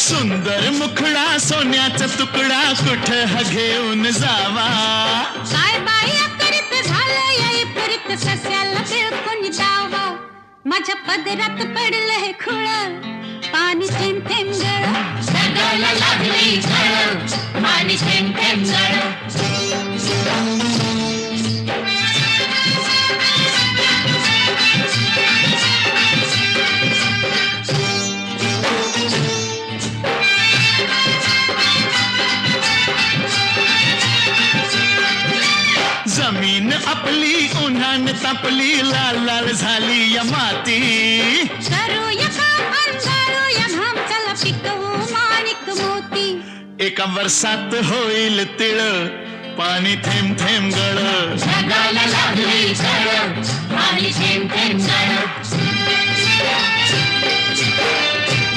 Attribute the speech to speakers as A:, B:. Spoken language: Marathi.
A: सुंदर मुखडा सोन्याचा तुकडा कुठं हा घेऊन जावा
B: काय बाई अकरीत झालं याई पुरीत सस्याला बिळकून जावा माझ्या पदरात पडलं हे खुळ पाणी थेंब थेंब गळ
C: ढगाला लागली झळ पाणी थेंब थेंब गळ
A: जमीन आपली उन्हान तापली लाल लाल झाली या माती
B: करूया काम अंधारूया घाम चला पिकवू माणिक मोती
A: एका वर्षात होईल तिळ पाणी थेंब थेंब गळ
C: ढगाला लागली झळ पाणी थेंब थेंब गळ